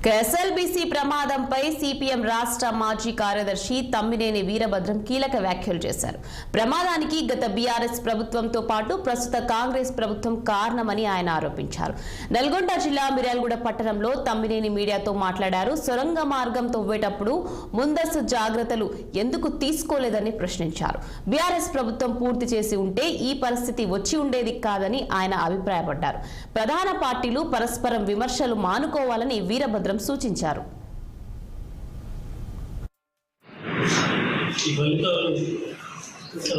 SLBC ప్రమాదంపై CPM రాష్ట్ర మాజీ కార్యదర్శి తమ్మినేని వీరభద్రం కీలక వ్యాఖ్యలు చేశారు. ప్రమాదానికి గత బీఆర్ఎస్ ప్రభుత్వంతో పాటు ప్రస్తుత కాంగ్రెస్ ప్రభుత్వం కారణమని ఆయన ఆరోపించారు. నల్గొండ జిల్లా మిర్యాలగూడ పట్టణంలో తమ్మినేని మీడియాతో మాట్లాడారు. సొరంగ మార్గం తవ్వేటప్పుడు ముందస్తు జాగ్రత్తలు ఎందుకు తీసుకోలేదని ప్రశ్నించారు. బీఆర్ఎస్ ప్రభుత్వం పూర్తి చేసి ఉంటే ఈ పరిస్థితి వచ్చి ఉండేది కాదని ఆయన అభిప్రాయపడ్డారు. ప్రధాన పార్టీలు పరస్పరం విమర్శలు మానుకోవాలని వీరభద్రం సూచించారు.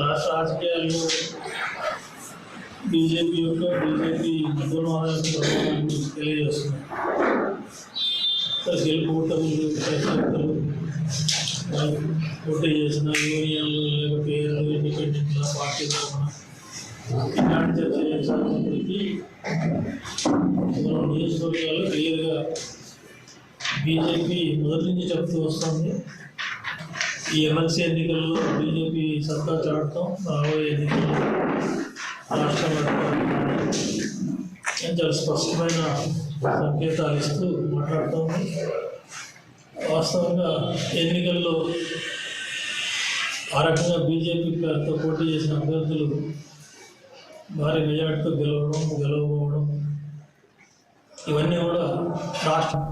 రాష్ట్ర రాజకీయాల్లో బీజేపీ మతోన్మాదాన్ని ప్రభావాన్ని తెలియజేస్తున్నారు. గెలుపుటములు కార్యకర్తలు పోటీ చేసిన యూనియన్లు లేక పేర్లు ఇండిపెండెంట్ల పార్టీ తరఫున ఇలాంటి చర్చ చేసినప్పటికీ మన నియోజకవర్గాల్లో క్లియర్గా బీజేపీ మొదటి నుంచి చెప్తూ వస్తుంది. ఈ ఎమ్మెల్సీ ఎన్నికల్లో బీజేపీ సత్తా చాటం, రాబోయే ఎన్నికల్లో రాష్ట్రంలో చాలా స్పష్టమైన సంకేతాలు ఇస్తూ మాట్లాడుతోంది. వాస్తవంగా ఎన్నికల్లో ఆ రకంగా బీజేపీ పేరుతో పోటీ చేసిన అభ్యర్థులు భారీ మెజార్టీతో గెలవకపోవడం ఇవన్నీ కూడా రాష్ట్రం